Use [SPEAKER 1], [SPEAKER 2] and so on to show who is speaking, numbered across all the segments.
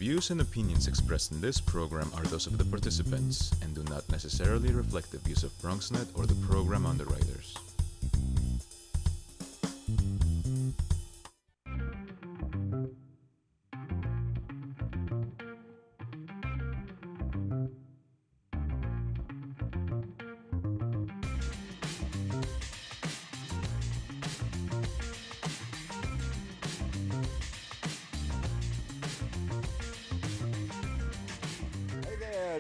[SPEAKER 1] views and opinions expressed in this program are those of the participants and do not necessarily reflect the views of Bronxnet or the program underwriters.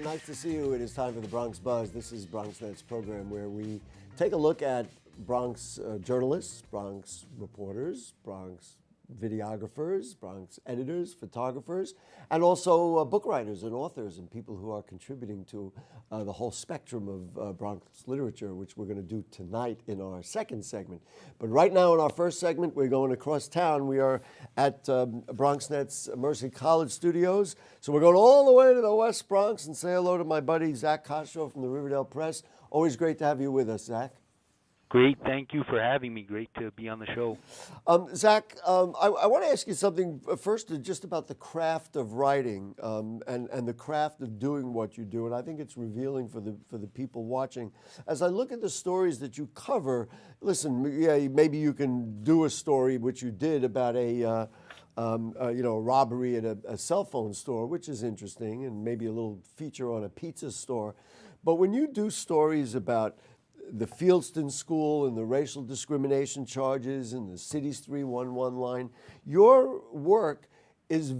[SPEAKER 2] Nice to see you. It is time for the Bronx Buzz. This is Bronxnet's program where we take a look at Bronx journalists, Bronx reporters, Bronx videographers, Bronx editors, photographers, and also book writers and authors and people who are contributing to the whole spectrum of Bronx literature, which we're going to do tonight in our second segment. But right now in our first segment, we're going across town. We are at Bronxnet's Mercy College studios. So we're going all the way to the West Bronx and say hello to my buddy Zak Kostro from the Riverdale Press. Always great to have you with us, Zak.
[SPEAKER 3] Great, thank you for having me. Great to be on the show.
[SPEAKER 2] Zak, I want to ask you something first just about the craft of writing and the craft of doing what you do, and I think it's revealing for the people watching. As I look at the stories that you cover, listen, yeah, maybe you can do a story, which you did, about a robbery at a cell phone store, which is interesting, and maybe a little feature on a pizza store. But when you do stories about the Fieldston School and the racial discrimination charges and the city's 311 line, your work is,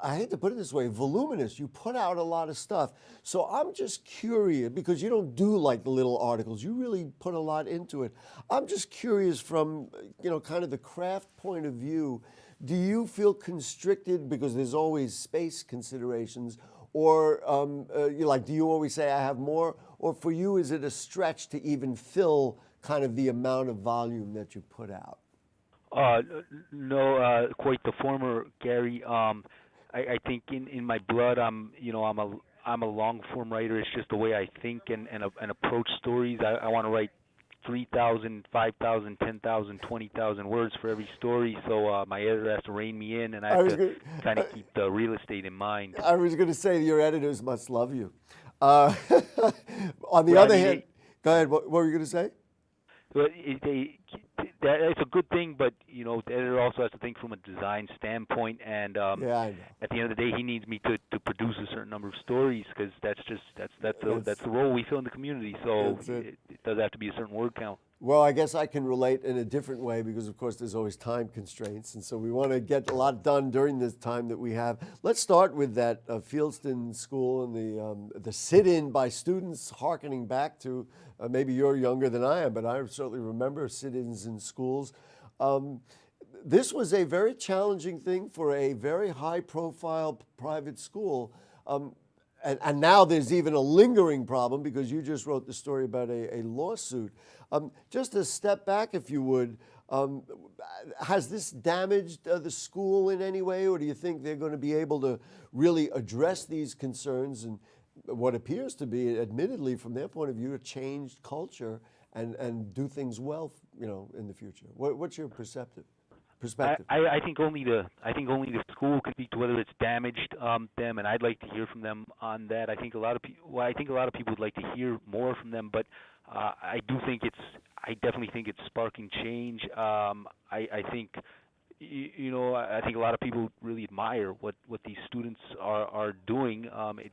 [SPEAKER 2] I hate to put it this way, voluminous. You put out a lot of stuff. So I'm just curious, because you don't do like the little articles, you really put a lot into it. I'm just curious from, kind of the craft point of view, do you feel constricted because there's always space considerations? Or do you always say, I have more? Or for you, is it a stretch to even fill kind of the amount of volume that you put out?
[SPEAKER 3] No, quite the former, Gary. I think in my blood, I'm a long form writer. It's just the way I think and approach stories. I want to write 3,000, 5,000, 10,000, 20,000 words for every story, so my editor has to rein me in, and I have to kind of keep the real estate in mind.
[SPEAKER 2] I was going to say your editors must love you. On the other hand, go ahead, what were you going to say?
[SPEAKER 3] Well, it's a good thing, but the editor also has to think from a design standpoint, and
[SPEAKER 2] I know.
[SPEAKER 3] At the end of the day, he needs me to produce a certain number of stories, because that's the role we fill in the community. So it does have to be a certain word count.
[SPEAKER 2] Well, I guess I can relate in a different way because, of course, there's always time constraints, and so we want to get a lot done during this time that we have. Let's start with that Fieldston School and the sit-in by students, hearkening back to maybe you're younger than I am, but I certainly remember sit-ins in schools. This was a very challenging thing for a very high-profile private school. And now there's even a lingering problem because you just wrote the story about a lawsuit. Just to step back, if you would, has this damaged the school in any way, or do you think they're going to be able to really address these concerns and what appears to be, admittedly, from their point of view, a changed culture and do things well, in the future? What's your perspective?
[SPEAKER 3] I think only the school could speak to whether it's damaged them, and I'd like to hear from them on that. I think a lot of people would like to hear more from them, but I definitely think it's sparking change. I think I think a lot of people really admire what these students are doing.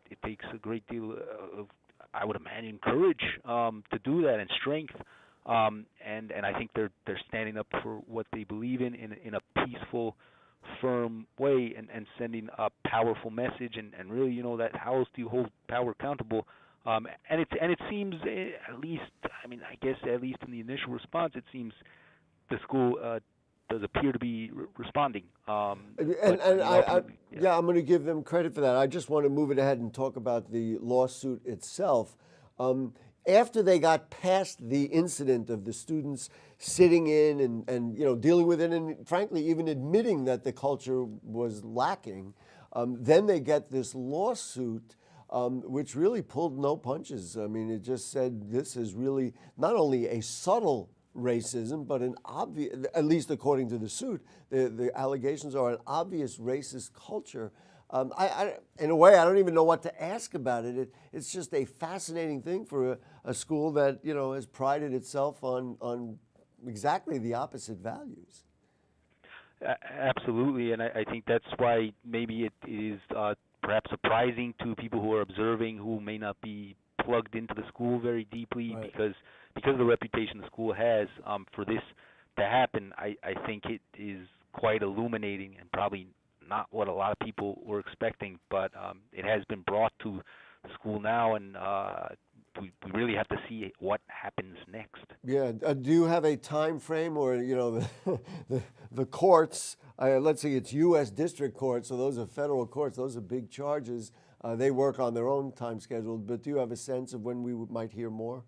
[SPEAKER 3] It takes a great deal of, I would imagine, courage to do that, and strength. And I think they're standing up for what they believe in a peaceful, firm way, and sending a powerful message, and really, that how else do you hold power accountable? And it seems, at least in the initial response, it seems the school does appear to be responding. I'm going to give them credit for that. I just want to move it ahead and talk about the lawsuit itself.
[SPEAKER 2] After they got past the incident of the students sitting in and dealing with it, and frankly even admitting that the culture was lacking, then they get this lawsuit which really pulled no punches. I mean, it just said this is really not only a subtle racism, but an obvious, at least according to the suit, the allegations are an obvious racist culture. In a way, I don't even know what to ask about it. It's just a fascinating thing for a school that has prided itself on exactly the opposite values.
[SPEAKER 3] Absolutely, and I think that's why maybe it is perhaps surprising to people who are observing, who may not be plugged into the school very deeply,
[SPEAKER 2] Right.
[SPEAKER 3] because of the reputation the school has. For this to happen, I think it is quite illuminating, and probably not what a lot of people were expecting, but it has been brought to the school now, and we really have to see what happens next.
[SPEAKER 2] Yeah. Do you have a time frame, or the courts? Let's say it's U.S. district courts, so those are federal courts. Those are big charges. They work on their own time schedule. But do you have a sense of when we might hear more?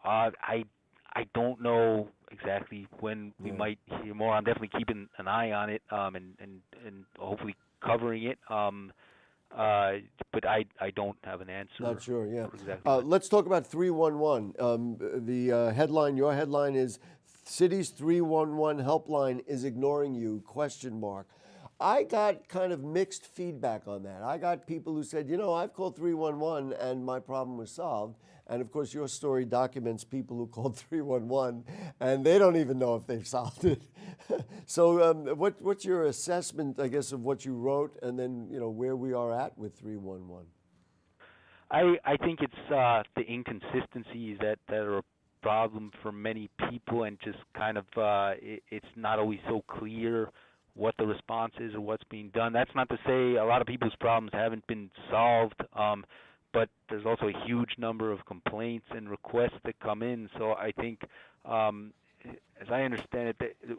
[SPEAKER 3] I don't know exactly when we
[SPEAKER 2] Yeah.
[SPEAKER 3] might hear more. I'm definitely keeping an eye on it, and hopefully covering it. But I don't have an answer
[SPEAKER 2] Not sure. Yeah.
[SPEAKER 3] for exactly when.
[SPEAKER 2] Let's talk about 311. The headline. Your headline is "City's 311 helpline is ignoring you?" Question mark. I got kind of mixed feedback on that. I got people who said, I've called 311 and my problem was solved. And of course, your story documents people who called 311 and they don't even know if they've solved it. So, what's your assessment, I guess, of what you wrote, and then where we are at with 311?
[SPEAKER 3] I think it's the inconsistencies that are a problem for many people, and just kind of it's not always so clear what the response is or what's being done. That's not to say a lot of people's problems haven't been solved, but there's also a huge number of complaints and requests that come in. So I think, as I understand it, the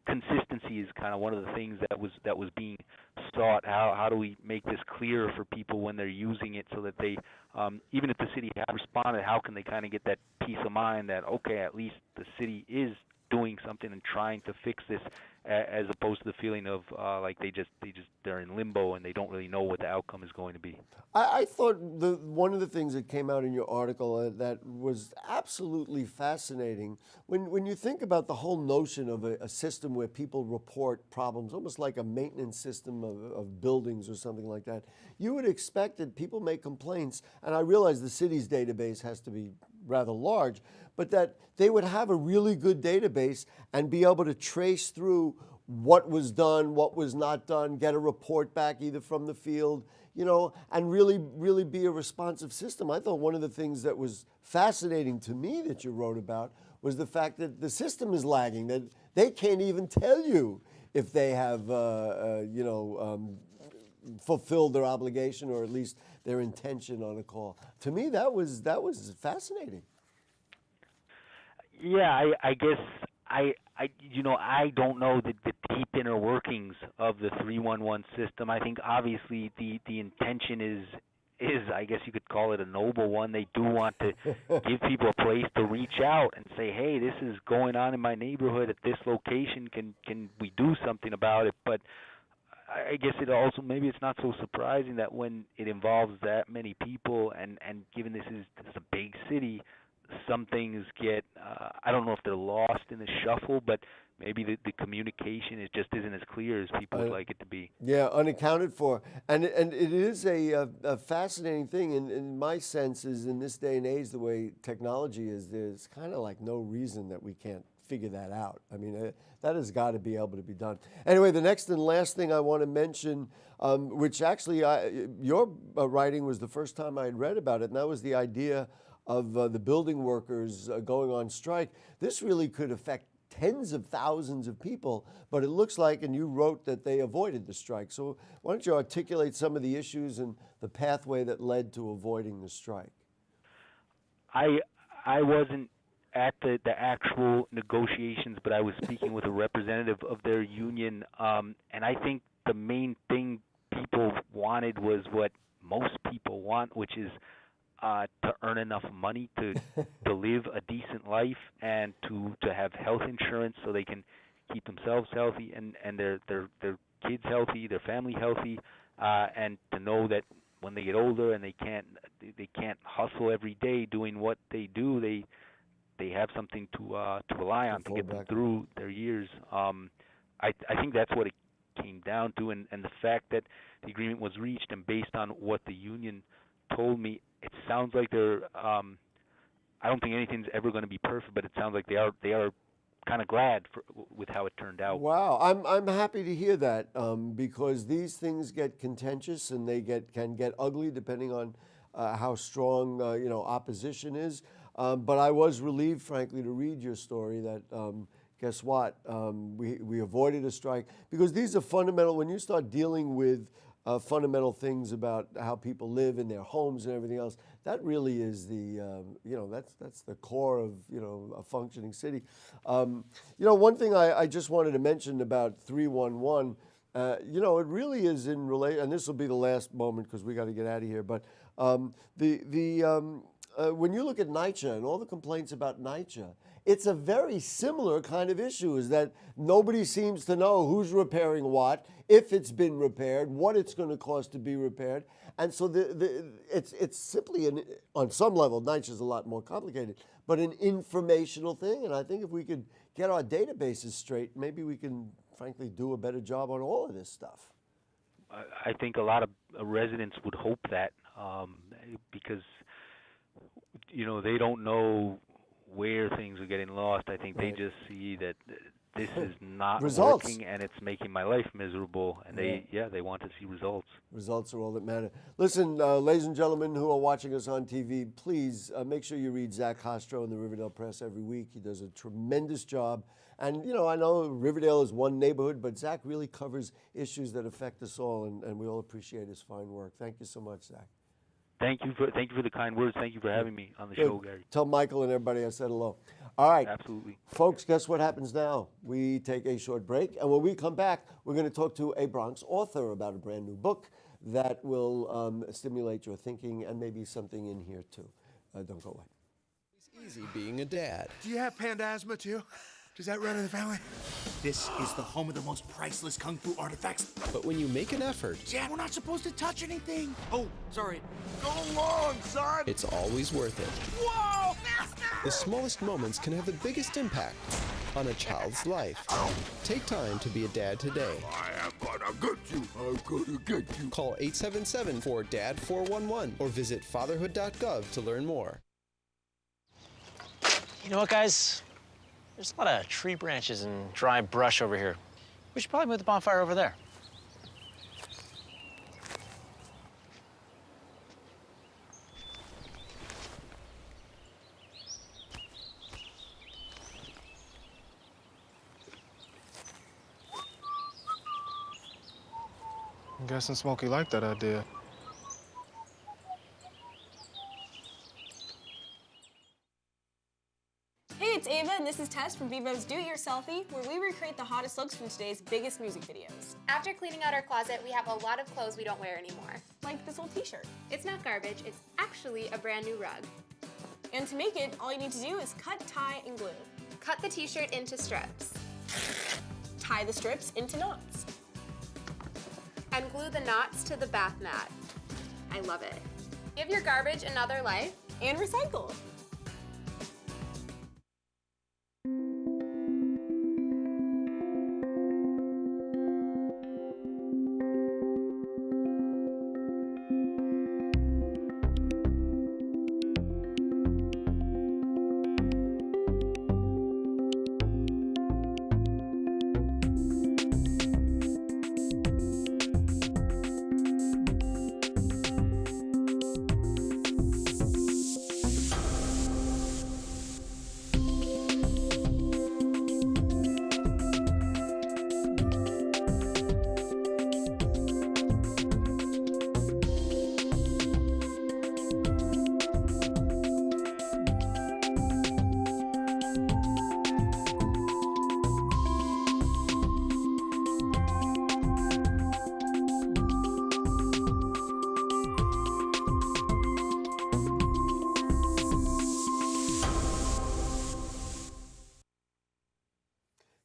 [SPEAKER 3] consistency is kind of one of the things that was being sought. How do we make this clearer for people when they're using it, so that they, even if the city has responded, how can they kind of get that peace of mind that, okay, at least the city is doing something and trying to fix this, as opposed to the feeling of like they're in limbo and they don't really know what the outcome is going to be.
[SPEAKER 2] I thought one of the things that came out in your article that was absolutely fascinating, when you think about the whole notion of a system where people report problems, almost like a maintenance system of buildings or something like that, you would expect that people make complaints, and I realize the city's database has to be rather large, but that they would have a really good database and be able to trace through what was done, what was not done, get a report back either from the field, and really be a responsive system. I thought one of the things that was fascinating to me that you wrote about was the fact that the system is lagging, that they can't even tell you if they have, fulfilled their obligation, or at least their intention on a call. To me, that was fascinating.
[SPEAKER 3] Yeah, I guess I don't know the deep inner workings of the 311 system. I think obviously the intention is I guess you could call it a noble one. They do want to give people a place to reach out and say, hey, this is going on in my neighborhood at this location. Can we do something about it? But I guess it also, maybe it's not so surprising that when it involves that many people, and given this is a big city, some things get, I don't know if they're lost in the shuffle, but maybe the communication just isn't as clear as people would like it to be.
[SPEAKER 2] Yeah, unaccounted for. And it is a fascinating thing. In my sense is, in this day and age, the way technology is, there's kind of like no reason that we can't figure that out. I mean, that has got to be able to be done. Anyway, the next and last thing I want to mention, which actually your writing was the first time I had read about it, and that was the idea of the building workers going on strike. This really could affect tens of thousands of people, but it looks like, and you wrote that they avoided the strike. So why don't you articulate some of the issues and the pathway that led to avoiding the strike?
[SPEAKER 3] I wasn't at the actual negotiations, but I was speaking with a representative of their union, and I think the main thing people wanted was what most people want, which is to earn enough money to live a decent life, and to have health insurance so they can keep themselves healthy and their kids healthy, their family healthy, and to know that when they get older and they can't hustle every day doing what they do, they have something to rely on to get them through their years. I think that's what it came down to, and the fact that the agreement was reached, and based on what the union told me, it sounds like they're. I don't think anything's ever going to be perfect, but it sounds like they are kind of glad with how it turned out.
[SPEAKER 2] Wow, I'm happy to hear that because these things get contentious and they can get ugly depending on how strong opposition is. But I was relieved, frankly, to read your story that guess what, we avoided a strike because these are fundamental. When you start dealing with fundamental things about how people live in their homes and everything else, that really is the that's the core of a functioning city. One thing I just wanted to mention about 311, it really is in relation, and this will be the last moment because we got to get out of here. But when you look at NYCHA and all the complaints about NYCHA, it's a very similar kind of issue, is that nobody seems to know who's repairing what, if it's been repaired, what it's going to cost to be repaired. And so it's simply, on some level, NYCHA is a lot more complicated, but an informational thing. And I think if we could get our databases straight, maybe we can, frankly, do a better job on all of this stuff.
[SPEAKER 3] I think a lot of residents would hope that because, they don't know where things are getting lost. I think they just see that this is not working and it's making my life miserable, and they want to see results. Results
[SPEAKER 2] are all that matter. Listen, ladies and gentlemen who are watching us on TV, please make sure you read Zak Kostro in the Riverdale Press every week. He does a tremendous job. And, I know Riverdale is one neighborhood, but Zak really covers issues that affect us all, and we all appreciate his fine work. Thank you so much, Zak.
[SPEAKER 3] Thank you for the kind words. Thank you for having me on the show, Gary.
[SPEAKER 2] Tell Michael and everybody I said hello. All right.
[SPEAKER 3] Absolutely.
[SPEAKER 2] Folks, guess what happens now? We take a short break, and when we come back, we're going to talk to a Bronx author about a brand new book that will stimulate your thinking and maybe something in here, too. Don't go away.
[SPEAKER 4] It's easy being a dad.
[SPEAKER 5] Do you have panda asthma, too? Does that run in the family?
[SPEAKER 6] This is the home of the most priceless kung fu artifacts.
[SPEAKER 4] But when you make an effort...
[SPEAKER 6] Dad, we're not supposed to touch anything.
[SPEAKER 5] Oh, sorry. Go along, son!
[SPEAKER 4] It's always worth it.
[SPEAKER 6] Whoa!
[SPEAKER 4] The smallest moments can have the biggest impact on a child's life. Take time to be a dad today.
[SPEAKER 5] I am gonna get you. I'm gonna get you.
[SPEAKER 4] Call 877-4DAD-411 or visit fatherhood.gov to learn more.
[SPEAKER 7] You know what, guys? There's a lot of tree branches and dry brush over here. We should probably move the bonfire over there.
[SPEAKER 8] I'm guessing Smokey liked that idea.
[SPEAKER 9] Hey, it's Ava, and this is Tess from Vivo's Do It Yourselfie, where we recreate the hottest looks from today's biggest music videos.
[SPEAKER 10] After cleaning out our closet, we have a lot of clothes we don't wear anymore.
[SPEAKER 9] Like this old t-shirt.
[SPEAKER 10] It's not garbage, it's actually a brand new rug.
[SPEAKER 9] And to make it, all you need to do is cut, tie, and glue.
[SPEAKER 10] Cut the t-shirt into strips.
[SPEAKER 9] Tie the strips into knots.
[SPEAKER 10] And glue the knots to the bath mat. I love it. Give your garbage another life.
[SPEAKER 9] And recycle.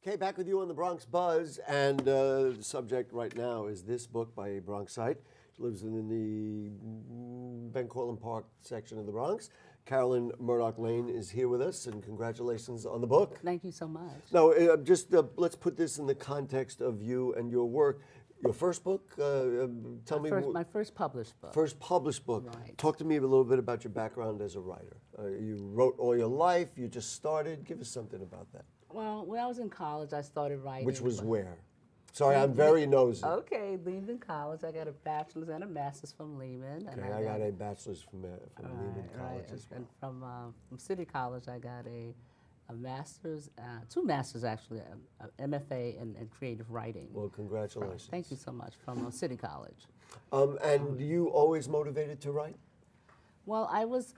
[SPEAKER 2] Okay, back with you on the Bronx Buzz, and the subject right now is this book by a Bronxite, lives in the Ben Cortlandt Park section of the Bronx. Carolyn Murdaugh Lane is here with us, and congratulations on the book.
[SPEAKER 11] Thank you so much.
[SPEAKER 2] Now, let's put this in the context of you and your work. Your first book, tell me.
[SPEAKER 11] My first published book.
[SPEAKER 2] First published book.
[SPEAKER 11] Right.
[SPEAKER 2] Talk to me a little bit about your background as a writer. You wrote all your life, you just started. Give us something about that.
[SPEAKER 11] Well, when I was in college, I started writing.
[SPEAKER 2] Which was where? Sorry, I'm very nosy.
[SPEAKER 11] Okay, Lehman College. I got a bachelor's and a master's from Lehman.
[SPEAKER 2] Okay, I got a bachelor's from Lehman College as well.
[SPEAKER 11] And from City College, I got a master's, 2 masters actually, a MFA in creative writing.
[SPEAKER 2] Well, congratulations.
[SPEAKER 11] Thank you so much, from City College.
[SPEAKER 2] And you always motivated to write?
[SPEAKER 11] Well, I was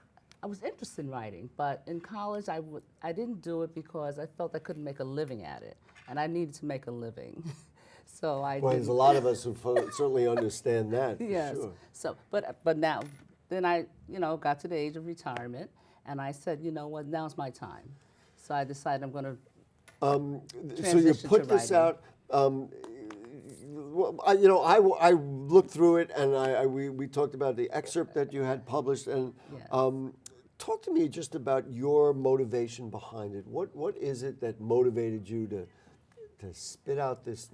[SPEAKER 11] interested in writing, but in college I didn't do it because I felt I couldn't make a living at it, and I needed to make a living. So
[SPEAKER 2] well, there's a lot of us who certainly understand that, for
[SPEAKER 11] yes.
[SPEAKER 2] sure.
[SPEAKER 11] So, but now, then I, got to the age of retirement, and I said, you know what, now's my time. So I decided I'm going to
[SPEAKER 2] so you put this out. I looked through it, and we talked about the excerpt that you had published, and
[SPEAKER 11] yes.
[SPEAKER 2] Talk to me just about your motivation behind it. What is it that motivated you to spit out this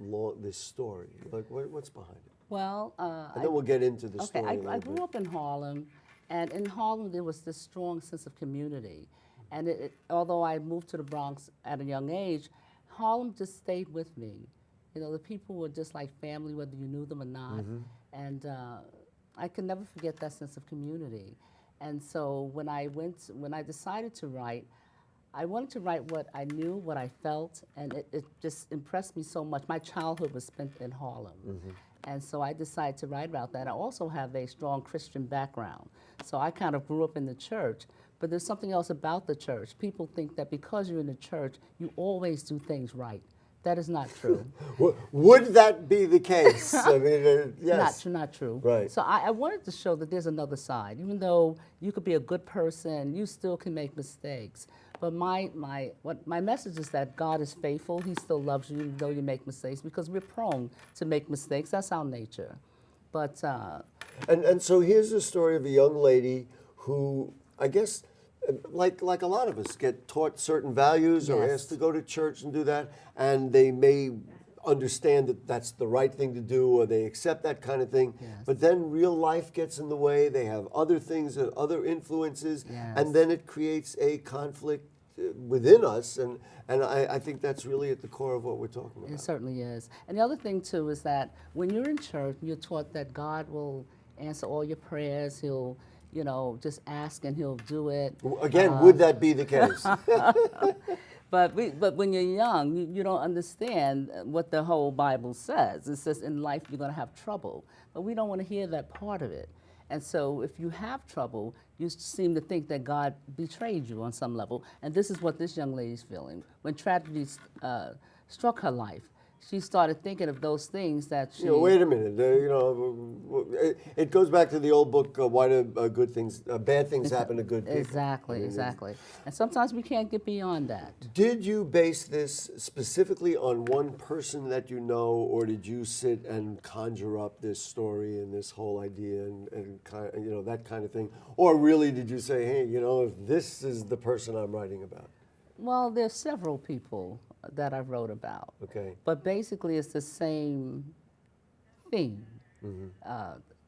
[SPEAKER 2] story? Like, what's behind it?
[SPEAKER 11] Well,
[SPEAKER 2] and then we'll get into the story.
[SPEAKER 11] Okay, I grew up in Harlem, and in Harlem there was this strong sense of community. And although I moved to the Bronx at a young age, Harlem just stayed with me. The people were just like family, whether you knew them or not. Mm-hmm. And I can never forget that sense of community. And so when I decided to write, I wanted to write what I knew, what I felt, and it just impressed me so much. My childhood was spent in Harlem. Mm-hmm. And so I decided to write about that. I also have a strong Christian background. So I kind of grew up in the church, but there's something else about the church. People think that because you're in the church, you always do things right. That is not true.
[SPEAKER 2] Would that be the case? I mean, yes.
[SPEAKER 11] Not true.
[SPEAKER 2] Right.
[SPEAKER 11] So I wanted to show that there's another side. Even though you could be a good person, you still can make mistakes. But my message is that God is faithful. He still loves you even though you make mistakes, because we're prone to make mistakes. That's our nature. But
[SPEAKER 2] and so here's the story of a young lady who, I guess, like a lot of us, get taught certain values or asked to go to church and do that, and they may understand that that's the right thing to do, or they accept that kind of thing. Yes. But then real life gets in the way. They have other things, other influences, and then it creates a conflict within us. And I think that's really at the core of what we're talking about.
[SPEAKER 11] It certainly is. And the other thing, too, is that when you're in church, you're taught that God will answer all your prayers. He'll just ask and he'll do it.
[SPEAKER 2] Again, would that be the case?
[SPEAKER 11] But when you're young, you don't understand what the whole Bible says. It says in life you're going to have trouble. But we don't want to hear that part of it. And so if you have trouble, you seem to think that God betrayed you on some level. And this is what this young lady's feeling. When tragedy struck her life, she started thinking of those things that she...
[SPEAKER 2] wait a minute. It goes back to the old book, Why Do Bad Things Happen to Good People?
[SPEAKER 11] Exactly, exactly. And sometimes we can't get beyond that.
[SPEAKER 2] Did you base this specifically on one person that you know, or did you sit and conjure up this story and this whole idea and that kind of thing? Or really did you say, hey, this is the person I'm writing about?
[SPEAKER 11] Well, there's several people that I wrote about.
[SPEAKER 2] Okay.
[SPEAKER 11] But basically it's the same theme. Mm-hmm.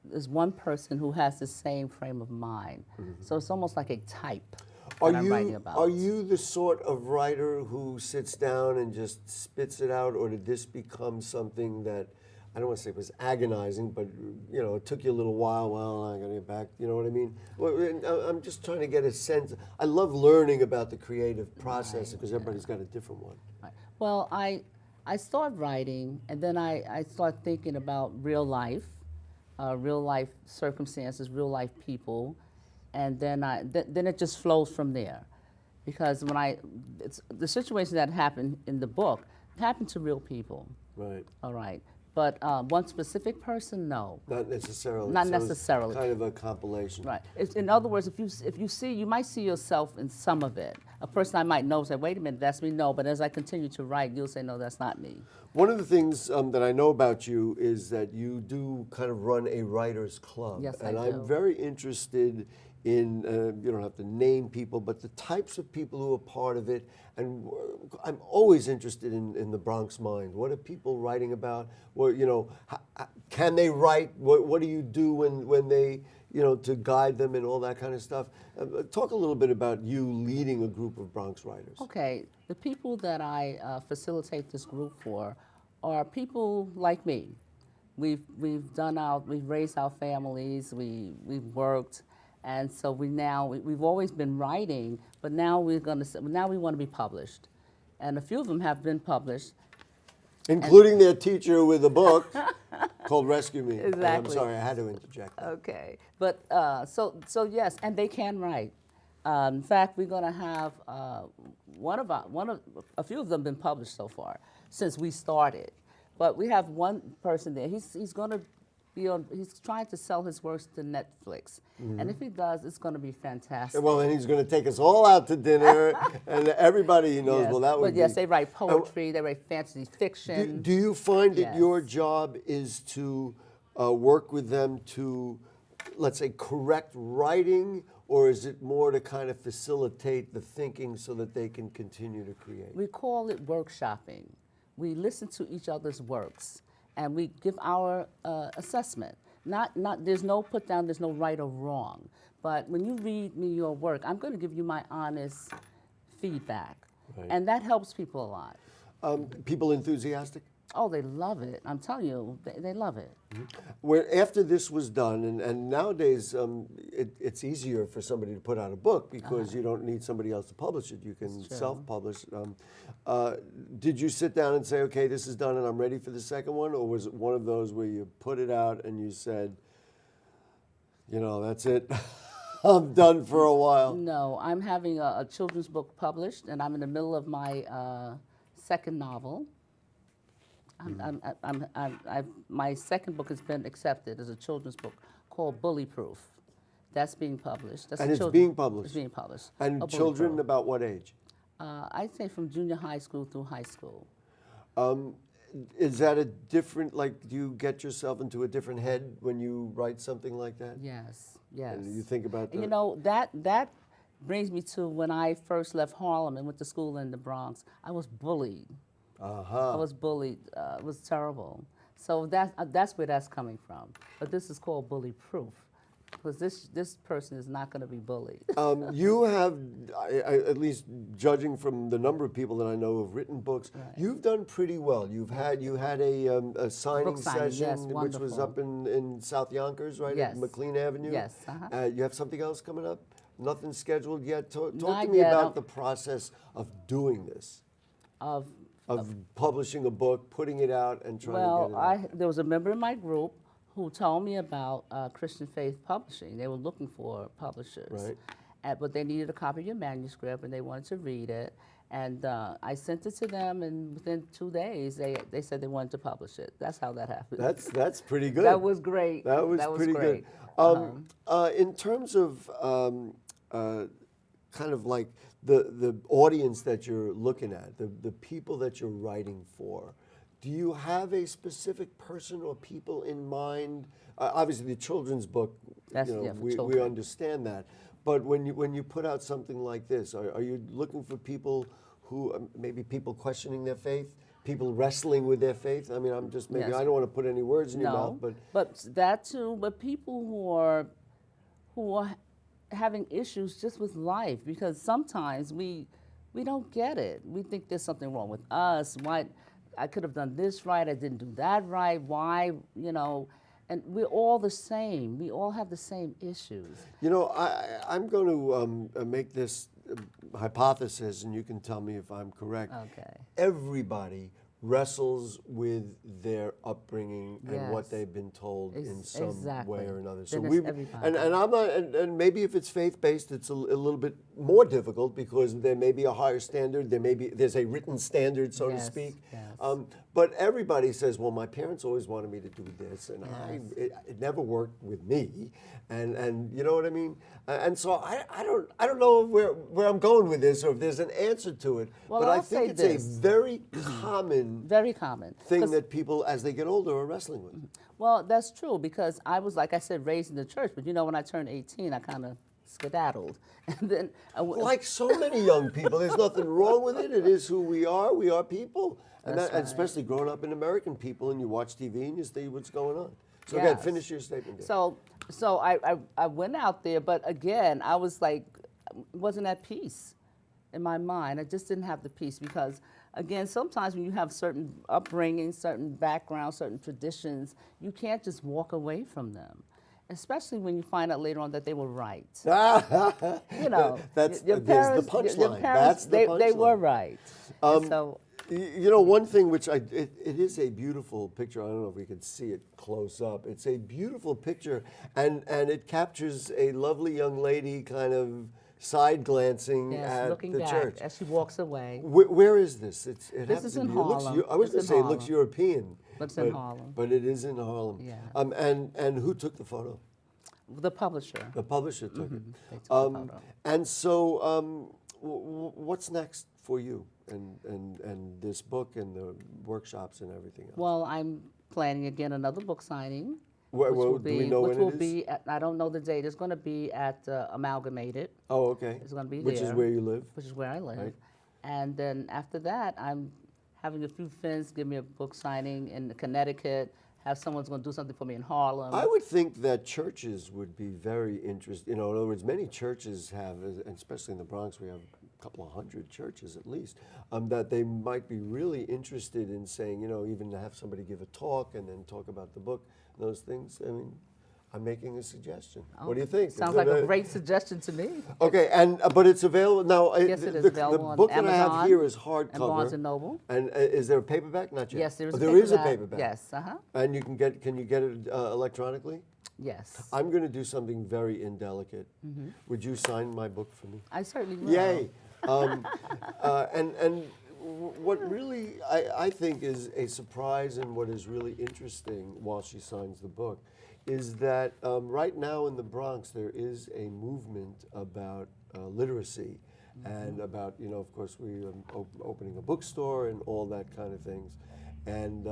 [SPEAKER 11] There's one person who has the same frame of mind. Mm-hmm. So it's almost like a type that I'm writing about.
[SPEAKER 2] Are you the sort of writer who sits down and just spits it out, or did this become something that, I don't want to say it was agonizing, but it took you a little while. Well, I got to get back. You know what I mean? I'm just trying to get a sense. I love learning about the creative process because everybody's got a different one.
[SPEAKER 11] Right. Well, I started writing, and then I started thinking about real life circumstances, real life people, and then it just flows from there, because the situation that happened in the book happened to real people.
[SPEAKER 2] Right.
[SPEAKER 11] All right. But one specific person, no.
[SPEAKER 2] Not necessarily.
[SPEAKER 11] Not
[SPEAKER 2] So it's
[SPEAKER 11] necessarily.
[SPEAKER 2] kind of a compilation.
[SPEAKER 11] Right. In other words, if you see, you might see yourself in some of it. A person I might know say, wait a minute, that's me. No, but as I continue to write, you'll say, no, that's not me.
[SPEAKER 2] One of the things that I know about you is that you do kind of run a writers club.
[SPEAKER 11] Yes,
[SPEAKER 2] and
[SPEAKER 11] I do.
[SPEAKER 2] I'm very interested in, you don't have to name people, but the types of people who are part of it. And I'm always interested in the Bronx mind. What are people writing about? Well, you know, can they write? What do you do when they, you know, to guide them and all that kind of stuff? Talk a little bit about you leading a group of Bronx writers.
[SPEAKER 11] Okay, the people that I facilitate this group for are people like me. We've raised our families. We've worked. And so we've always been writing, but now we want to be published. And a few of them have been published.
[SPEAKER 2] Including their teacher with a book called Rescue Me.
[SPEAKER 11] Exactly.
[SPEAKER 2] I'm sorry, I had to interject that.
[SPEAKER 11] Okay. But so yes, and they can write. In fact, we're going to have a few of them been published so far since we started. But we have one person there. He's going to he's trying to sell his works to Netflix. Mm-hmm. And if he does, it's going to be fantastic.
[SPEAKER 2] Well, then he's going to take us all out to dinner, and everybody knows,
[SPEAKER 11] yes.
[SPEAKER 2] well, that would
[SPEAKER 11] But yes, they write poetry, they write fantasy fiction.
[SPEAKER 2] Do you find that your job is to work with them to, let's say, correct writing, or is it more to kind of facilitate the thinking so that they can continue to create?
[SPEAKER 11] We call it workshopping. We listen to each other's works, and we give our assessment. There's no put down, there's no right or wrong. But when you read me your work, I'm going to give you my honest feedback. Right. And that helps people a lot.
[SPEAKER 2] People enthusiastic?
[SPEAKER 11] Oh, they love it. I'm telling you, they love it.
[SPEAKER 2] Mm-hmm. Where after this was done, and nowadays it's easier for somebody to put out a book because you don't need somebody else to publish it. You can self-publish. Did you sit down and say, okay, this is done and I'm ready for the second one? Or was it one of those where you put it out and you said, you know, that's it, I'm done for a while?
[SPEAKER 11] No, I'm having a children's book published, and I'm in the middle of my second novel. My second book has been accepted as a children's book called Bully Proof. That's being published.
[SPEAKER 2] And it's being published?
[SPEAKER 11] It's being published.
[SPEAKER 2] And children about what age?
[SPEAKER 11] I'd say from junior high school through high school.
[SPEAKER 2] Is that a different, like, do you get yourself into a different head when you write something like that?
[SPEAKER 11] Yes, yes.
[SPEAKER 2] And you think about that?
[SPEAKER 11] You know, that brings me to when I first left Harlem and went to school in the Bronx. I was bullied. I was bullied. It was terrible. So that's where that's coming from. But this is called Bully Proof, because this person is not going to be bullied.
[SPEAKER 2] You have, at least judging from the number of people that I know who've written books, you've done pretty well. You had a signing session, which was up in South Yonkers, right?
[SPEAKER 11] Yes.
[SPEAKER 2] At McLean Avenue.
[SPEAKER 11] Yes.
[SPEAKER 2] You have something else coming up? Nothing scheduled yet? Talk
[SPEAKER 11] Not
[SPEAKER 2] to me
[SPEAKER 11] yet.
[SPEAKER 2] about the process of doing this. Of publishing a book, putting it out, and trying to get it out.
[SPEAKER 11] There was a member in my group who told me about Christian Faith Publishing. They were looking for publishers. Right. But they needed a copy of your manuscript, and they wanted to read it. And I sent it to them, and within 2 days, they said they wanted to publish it. That's how that happened.
[SPEAKER 2] That's pretty good.
[SPEAKER 11] That was great.
[SPEAKER 2] That was pretty
[SPEAKER 11] great.
[SPEAKER 2] Good. In terms of kind of like the audience that you're looking at, the people that you're writing for, do you have a specific person or people in mind? Obviously, the children's book, we understand that. But when you put out something like this, are you looking for people who, maybe people questioning their faith, people wrestling with their faith? I mean, I don't want to put any words in your mouth,
[SPEAKER 11] but that too. But people who are having issues just with life, because sometimes we don't get it. We think there's something wrong with us. Why I could have done this right, I didn't do that right. Why, and we're all the same. We all have the same issues.
[SPEAKER 2] I'm going to make this hypothesis, and you can tell me if I'm correct.
[SPEAKER 11] Okay.
[SPEAKER 2] Everybody wrestles with their upbringing and what
[SPEAKER 11] Yes.
[SPEAKER 2] they've been told in some
[SPEAKER 11] exactly.
[SPEAKER 2] way or another.
[SPEAKER 11] Then
[SPEAKER 2] So
[SPEAKER 11] it's
[SPEAKER 2] we
[SPEAKER 11] everybody.
[SPEAKER 2] and I'm not and maybe if it's faith-based, it's a little bit more difficult because there may be a higher standard. There's a written standard, so to
[SPEAKER 11] Yes,
[SPEAKER 2] speak.
[SPEAKER 11] yes.
[SPEAKER 2] But everybody says, well, my parents always wanted me to do this, and
[SPEAKER 11] Yes.
[SPEAKER 2] it never worked with me, and you know what I mean. And so I don't know where I'm going with this or if there's an answer to it.
[SPEAKER 11] Well,
[SPEAKER 2] but I
[SPEAKER 11] I'll
[SPEAKER 2] think
[SPEAKER 11] say
[SPEAKER 2] it's
[SPEAKER 11] this.
[SPEAKER 2] a very common
[SPEAKER 11] Very common
[SPEAKER 2] thing
[SPEAKER 11] 'Cause-
[SPEAKER 2] that people, as they get older, are wrestling with.
[SPEAKER 11] Well, that's true because I was, like I said, raised in the church. But you know, when I turned 18, I kind of skedaddled, and then
[SPEAKER 2] Like so many young people, there's nothing wrong with it. It is who we are. We are people, and,
[SPEAKER 11] That's
[SPEAKER 2] and
[SPEAKER 11] right.
[SPEAKER 2] especially growing up in American people, and you watch TV and you see what's going on. So again,
[SPEAKER 11] Yes.
[SPEAKER 2] finish your statement. Dear.
[SPEAKER 11] So I went out there, but again, I was like, wasn't at peace in my mind. I just didn't have the peace because, again, sometimes when you have certain upbringing, certain backgrounds, certain traditions, you can't just walk away from them. Especially when you find out later on that they were right. You know,
[SPEAKER 2] That's
[SPEAKER 11] your
[SPEAKER 2] there's the
[SPEAKER 11] parents, your
[SPEAKER 2] punchline.
[SPEAKER 11] parents,
[SPEAKER 2] That's the
[SPEAKER 11] they were
[SPEAKER 2] punchline.
[SPEAKER 11] right. And so,
[SPEAKER 2] You know, one thing which it is a beautiful picture. I don't know if we can see it close up. It's a beautiful picture, and it captures a lovely young lady kind of side glancing
[SPEAKER 11] yes,
[SPEAKER 2] at
[SPEAKER 11] looking
[SPEAKER 2] the
[SPEAKER 11] back
[SPEAKER 2] church.
[SPEAKER 11] as she walks away.
[SPEAKER 2] Where is this? It
[SPEAKER 11] This
[SPEAKER 2] happens
[SPEAKER 11] is
[SPEAKER 2] to
[SPEAKER 11] in
[SPEAKER 2] be- it looks
[SPEAKER 11] Harlem.
[SPEAKER 2] I was
[SPEAKER 11] It's
[SPEAKER 2] going to
[SPEAKER 11] in
[SPEAKER 2] say it looks
[SPEAKER 11] Harlem.
[SPEAKER 2] European.
[SPEAKER 11] Looks in Harlem.
[SPEAKER 2] But it is in Harlem.
[SPEAKER 11] Yeah.
[SPEAKER 2] And who took the photo?
[SPEAKER 11] The publisher.
[SPEAKER 2] The publisher took it.
[SPEAKER 11] They took the photo.
[SPEAKER 2] And so, what's next for you and this book and the workshops and everything else?
[SPEAKER 11] Well, I'm planning again another book signing.
[SPEAKER 2] Well,
[SPEAKER 11] will
[SPEAKER 2] do we know
[SPEAKER 11] which
[SPEAKER 2] when
[SPEAKER 11] will
[SPEAKER 2] it is?
[SPEAKER 11] be at, I don't know the date. It's going to be at Amalgamated.
[SPEAKER 2] Oh, okay.
[SPEAKER 11] It's going to be
[SPEAKER 2] Which
[SPEAKER 11] there.
[SPEAKER 2] is where you live?
[SPEAKER 11] Which is where I live.
[SPEAKER 2] Right.
[SPEAKER 11] And then after that, I'm having a few friends give me a book signing in Connecticut. Have someone's going to do something for me in Harlem.
[SPEAKER 2] I would think that churches would be very interested. You know, in other words, many churches have, and especially in the Bronx, we have a couple of hundred churches at least, that they might be really interested in saying, you know, even to have somebody give a talk and then talk about the book, those things. I mean, I'm making a suggestion. What do you think?
[SPEAKER 11] Sounds
[SPEAKER 2] Is
[SPEAKER 11] like
[SPEAKER 2] it
[SPEAKER 11] a great suggestion to me.
[SPEAKER 2] Okay, and but it's available now.
[SPEAKER 11] Yes, it is
[SPEAKER 2] the
[SPEAKER 11] available on
[SPEAKER 2] book that I have
[SPEAKER 11] Amazon
[SPEAKER 2] here is hardcover.
[SPEAKER 11] and Barnes and Noble.
[SPEAKER 2] And is there a paperback? Not yet.
[SPEAKER 11] Yes, there is
[SPEAKER 2] Oh,
[SPEAKER 11] a
[SPEAKER 2] there
[SPEAKER 11] paperback.
[SPEAKER 2] is a paperback.
[SPEAKER 11] Yes,
[SPEAKER 2] And you can you get it electronically?
[SPEAKER 11] Yes.
[SPEAKER 2] I'm going to do something very indelicate. Would you sign my book for me?
[SPEAKER 11] I certainly will.
[SPEAKER 2] Yay! And what really I think is a surprise and what is really interesting while she signs the book is that right now in the Bronx there is a movement about literacy and about, you know, of course we are opening a bookstore and all that kind of things. And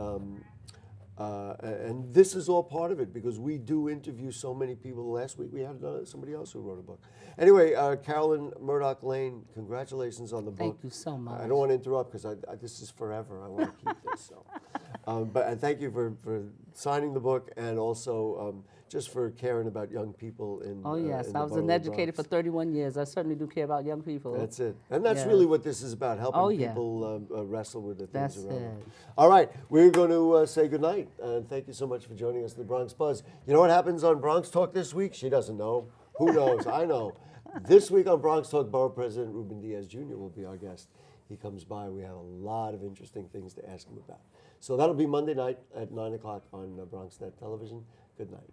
[SPEAKER 2] this is all part of it because we do interview so many people. Last week we had somebody else who wrote a book. Anyway, Carolyn Murdaugh Lane, congratulations on the book.
[SPEAKER 11] Thank you so much.
[SPEAKER 2] I don't want to interrupt because this is forever. I want to keep this. So, and thank you for signing the book and also just for caring about young people in.
[SPEAKER 11] Oh yes,
[SPEAKER 2] in
[SPEAKER 11] I
[SPEAKER 2] the
[SPEAKER 11] was
[SPEAKER 2] borough
[SPEAKER 11] an
[SPEAKER 2] of
[SPEAKER 11] educator for
[SPEAKER 2] Bronx.
[SPEAKER 11] 31 years. I certainly do care about young people.
[SPEAKER 2] That's it. And that's
[SPEAKER 11] Yes.
[SPEAKER 2] really what this is about, helping
[SPEAKER 11] Oh, yeah.
[SPEAKER 2] people wrestle with the things
[SPEAKER 11] That's
[SPEAKER 2] around them.
[SPEAKER 11] it.
[SPEAKER 2] All right, we're going to say goodnight. And thank you so much for joining us in the Bronx Buzz. You know what happens on Bronx Talk this week? She doesn't know. Who knows? I know. This week on Bronx Talk, Borough President Ruben Diaz Jr. will be our guest. He comes by. We have a lot of interesting things to ask him about. So that'll be Monday night at 9 o'clock on Bronxnet Television. Good night.